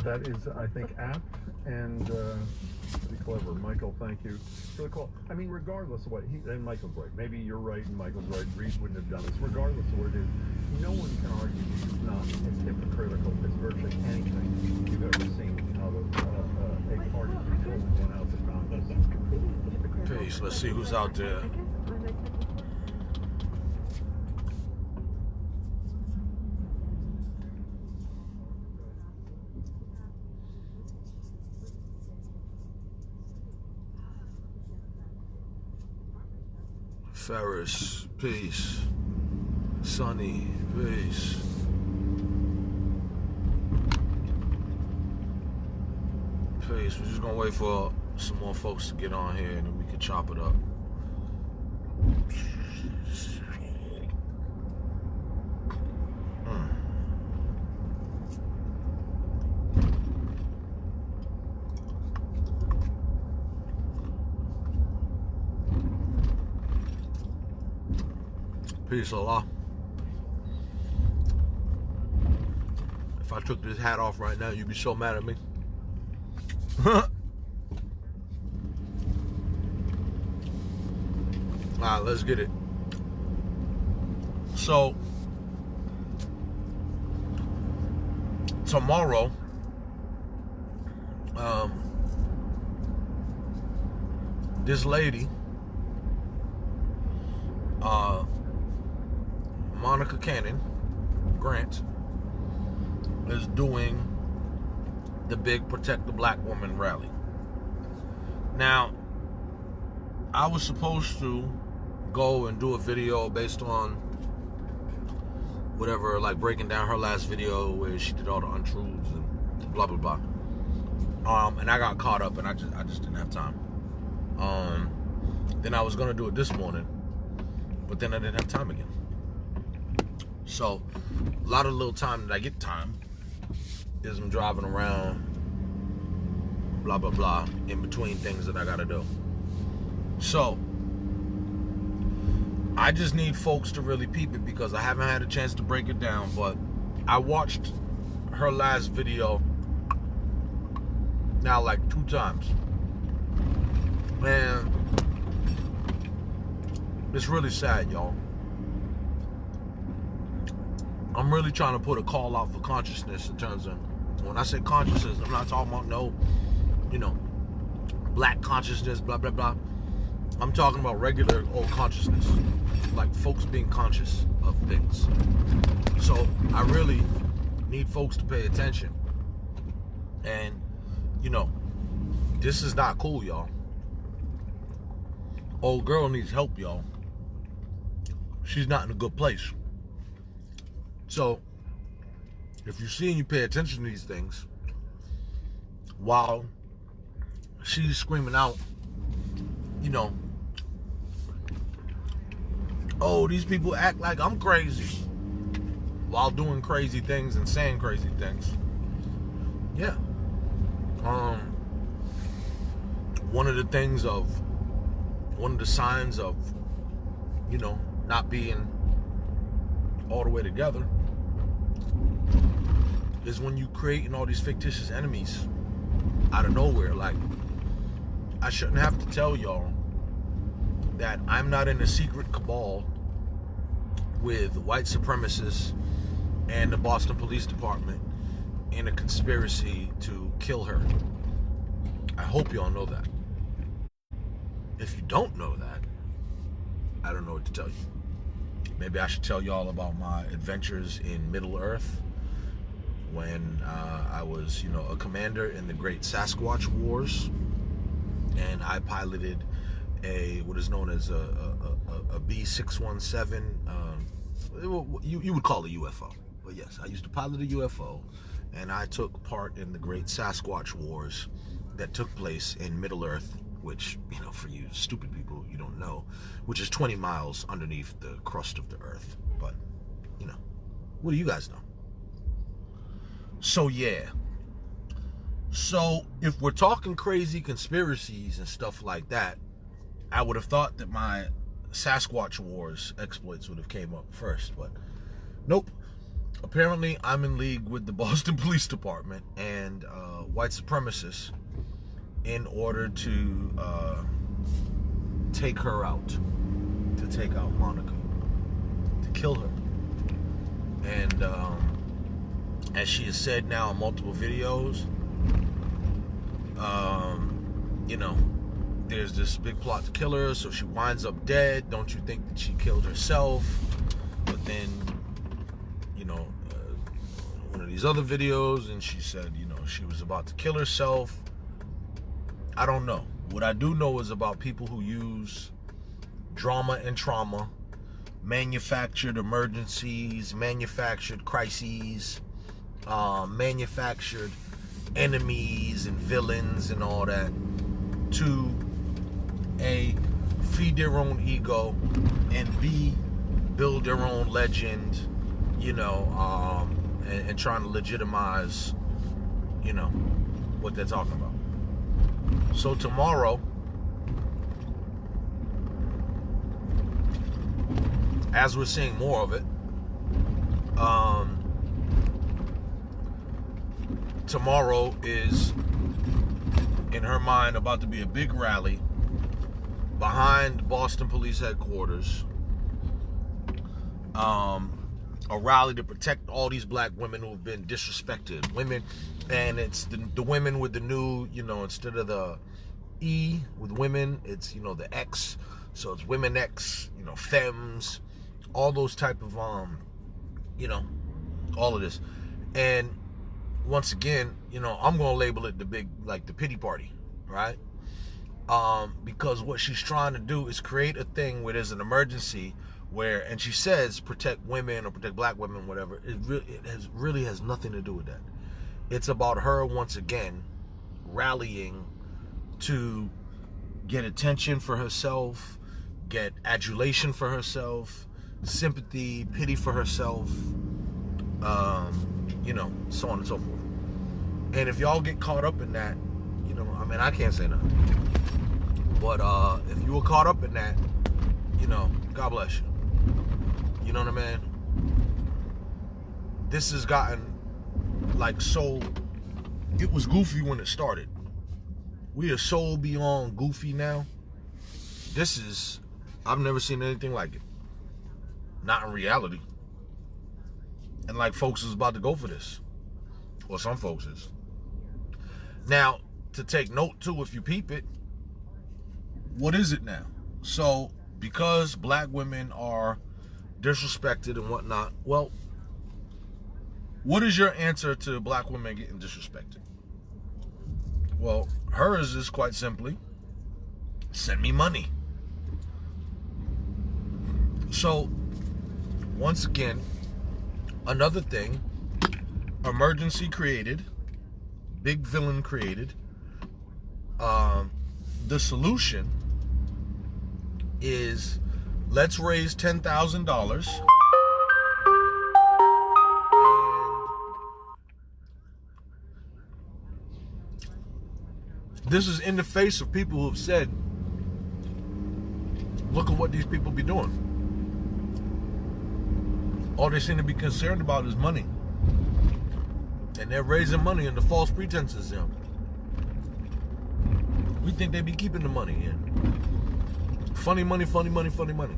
That is, I think, apt and pretty clever. Michael, thank you for the call. I mean, regardless of what and Michael's right. Maybe you're right and Michael's right. Reed wouldn't have done this. Regardless of what it is, no one can argue he's not as hypocritical as virtually anything you've ever seen out of a party controlling one house of Congress. Peace. Let's see who's out there. Ferris, peace. Sunny, peace. Peace. We're just gonna wait for some more folks to get on here and then we can chop it up. Peace, Allah. If I took this hat off right now, you'd be so mad at me. Alright, let's get it. So, tomorrow, this lady, Monica Grant, is doing the big Protect the Black Woman rally. Now, I was supposed to go and do a video based on whatever, like breaking down her last video where she did all the untruths and blah blah blah. And I got caught up and I just didn't have time. Then I was gonna do it this morning, but then I didn't have time again. So a lot of the little time that I get time is I'm driving around, blah blah blah, in between things that I gotta do. So I just need folks to really peep it because I haven't had a chance to break it down, but I watched her last video now like 2 times. Man, it's really sad, y'all. I'm really trying to put a call out for consciousness in terms of, when I say consciousness, I'm not talking about no, black consciousness, blah, blah, blah. I'm talking about regular old consciousness, like folks being conscious of things. So I really need folks to pay attention. And, this is not cool, y'all. Old girl needs help, y'all. She's not in a good place. So, if you see and you pay attention to these things, while she's screaming out, oh, these people act like I'm crazy, while doing crazy things and saying crazy things. Yeah. One of the signs of, not being all the way together is when you creating all these fictitious enemies out of nowhere. Like, I shouldn't have to tell y'all that I'm not in a secret cabal with white supremacists and the Boston Police Department in a conspiracy to kill her. I hope y'all know that. If you don't know that, I don't know what to tell you. Maybe I should tell y'all about my adventures in Middle Earth when I was, a commander in the Great Sasquatch Wars, and I piloted what is known as a B617. You would call it a UFO, but yes, I used to pilot a UFO, and I took part in the Great Sasquatch Wars that took place in Middle Earth, which, for you stupid people, you don't know, which is 20 miles underneath the crust of the earth. But, what do you guys know? So, yeah. So, if we're talking crazy conspiracies and stuff like that, I would have thought that my Sasquatch Wars exploits would have came up first, but nope. apparently I'm in league with the Boston Police Department and white supremacists in order to take her out, to take out Monica, to kill her. And as she has said now in multiple videos, you know, there's this big plot to kill her, so she winds up dead. Don't you think that she killed herself? But then, you know, one of these other videos, and she said, you know, she was about to kill herself. I don't know. What I do know is about people who use drama and trauma, manufactured emergencies, manufactured crises, manufactured enemies and villains and all that to A, feed their own ego, and B, build their own legend, you know, and trying to legitimize, you know, what they're talking about. So tomorrow, as we're seeing more of it, tomorrow is, in her mind, about to be a big rally behind Boston Police Headquarters. A rally to protect all these black women who have been disrespected. Women, and it's the women with the new, you know, instead of the E with women, it's, you know, the X. So it's women X, you know, femmes, all those type of, you know, all of this. And once again, you know, I'm going to label it the big, like the pity party, right? Because what she's trying to do is create a thing where there's an emergency where, and she says protect women or protect black women, whatever. It really has nothing to do with that. It's about her once again rallying to get attention for herself, get adulation for herself, sympathy, pity for herself, you know, so on and so forth. And if y'all get caught up in that, you know, I mean, I can't say nothing. But if you were caught up in that, you know, God bless you. You know what I mean? This has gotten, like, so, it was goofy when it started. We are so beyond goofy now. This is, I've never seen anything like it. Not in reality. And like folks is about to go for this. Or some folks is. Now, to take note too, if you peep it, what is it now? So, because black women are disrespected and whatnot, well, what is your answer to black women getting disrespected? Well, hers is quite simply, send me money. So, once again, another thing, emergency created, big villain created. The solution is, let's raise $10,000. This is in the face of people who have said, look at what these people be doing. All they seem to be concerned about is money. And they're raising money under false pretenses. We think they be keeping the money in. Funny money, funny money, funny money.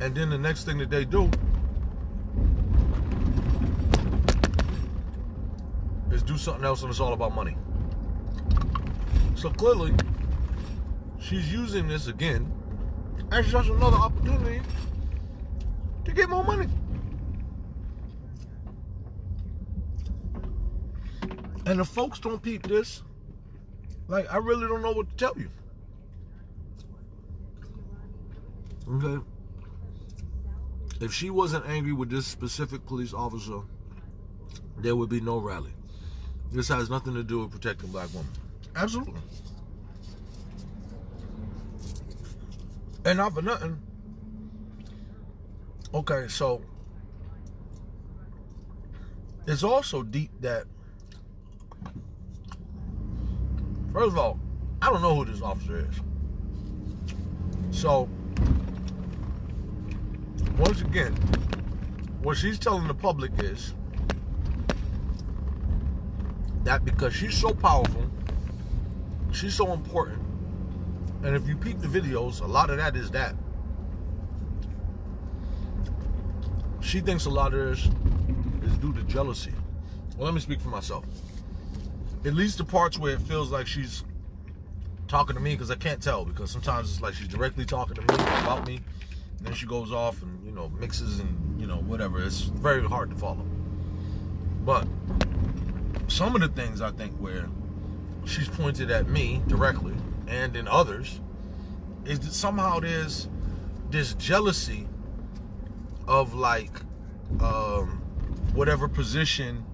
And then the next thing that they do is do something else, and it's all about money. So clearly, she's using this again as just another opportunity to get more money. And if folks don't peep this, like, I really don't know what to tell you. Okay? If she wasn't angry with this specific police officer, there would be no rally. This has nothing to do with protecting black women. Absolutely. And not for nothing. Okay, so it's also deep that, first of all, I don't know who this officer is. So, once again, what she's telling the public is that because she's so powerful, she's so important, and if you peep the videos, a lot of that is that. She thinks a lot of this is due to jealousy. Well, let me speak for myself. At least the parts where it feels like she's talking to me, because I can't tell, because sometimes it's like she's directly talking to me about me, and then she goes off and, you know, mixes and, you know, whatever. It's very hard to follow. But some of the things I think where she's pointed at me directly and in others is that somehow there's this jealousy of like whatever position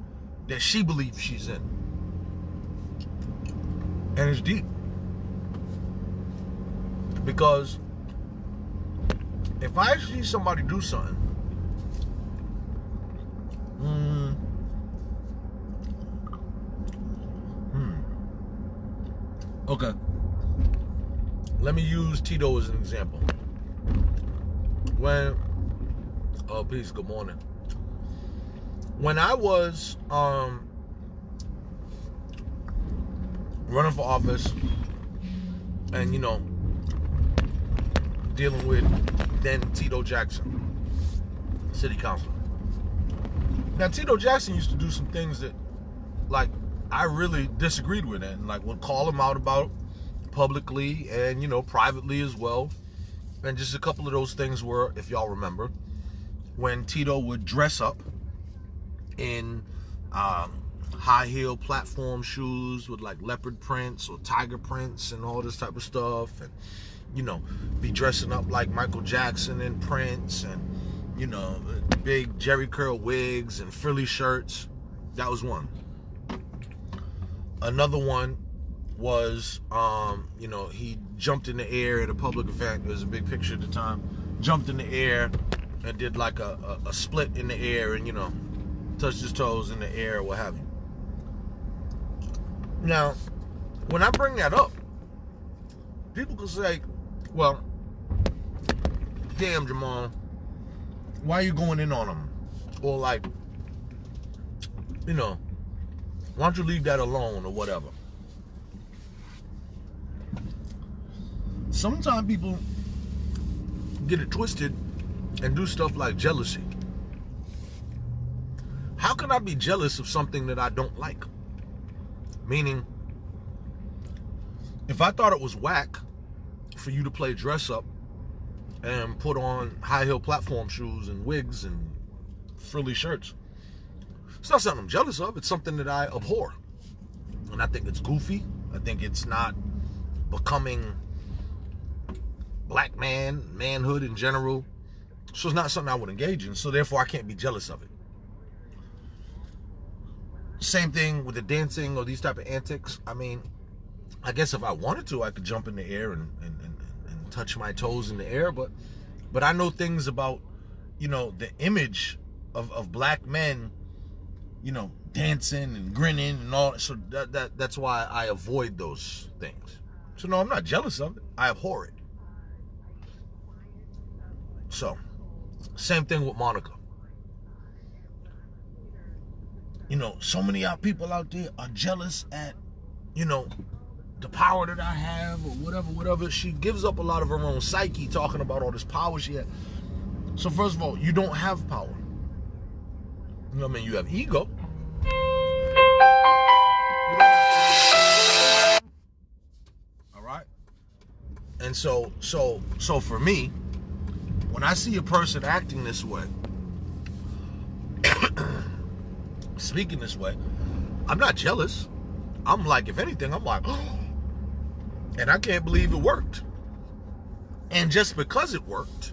that she believes she's in. And it's deep. Because if I see somebody do something, okay, let me use Tito as an example. When, oh peace, good morning. When I was running for office and, you know, dealing with then Tito Jackson, city councilor. Now, Tito Jackson used to do some things that, like, I really disagreed with, and like would call him out about publicly and, you know, privately as well. And just a couple of those things were, if y'all remember, when Tito would dress up in high heel platform shoes with like leopard prints or tiger prints and all this type of stuff, and, you know, be dressing up like Michael Jackson in Prince, and, you know, big Jerry curl wigs and frilly shirts. That was one. Another one was, you know, he jumped in the air at a public event. There was a big picture at the time. Jumped in the air and did like a split in the air and, you know, touched his toes in the air, what have you. Now, when I bring that up, people can say, well, damn, Jamal, why are you going in on him? Or like, you know, why don't you leave that alone or whatever? Sometimes people get it twisted and do stuff like jealousy. How can I be jealous of something that I don't like? Meaning, if I thought it was whack for you to play dress up and put on high heel platform shoes and wigs and frilly shirts, it's not something I'm jealous of. It's something that I abhor. And I think it's goofy. I think it's not becoming black manhood in general. So it's not something I would engage in. So therefore I can't be jealous of it. Same thing with the dancing or these type of antics. I mean, I guess if I wanted to, I could jump in the air and touch my toes in the air. But I know things about, you know, the image of black men, you know, dancing and grinning and all. So that's why I avoid those things. So no, I'm not jealous of it. I abhor it. So, same thing with Monica. You know, so many people out there are jealous at, you know, the power that I have or whatever. She gives up a lot of her own psyche talking about all this power she had. So first of all, you don't have power. You know what I mean? You have ego. All right? And so for me, when I see a person acting this way, speaking this way, I'm not jealous. I'm like, if anything, I'm like, oh, and I can't believe it worked. And just because it worked,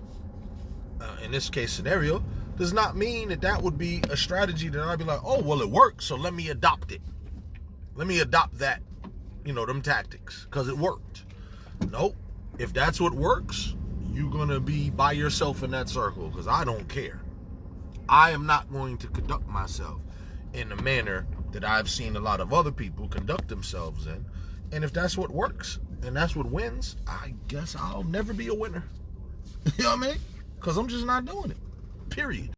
in this case scenario, does not mean that would be a strategy that I'd be like, oh, well, it worked, so let me adopt it. Let me adopt that, you know, them tactics, because it worked. Nope. If that's what works, you're going to be by yourself in that circle, because I don't care. I am not going to conduct myself in a manner that I've seen a lot of other people conduct themselves in. And if that's what works and that's what wins, I guess I'll never be a winner. You know what I mean? Because I'm just not doing it. Period.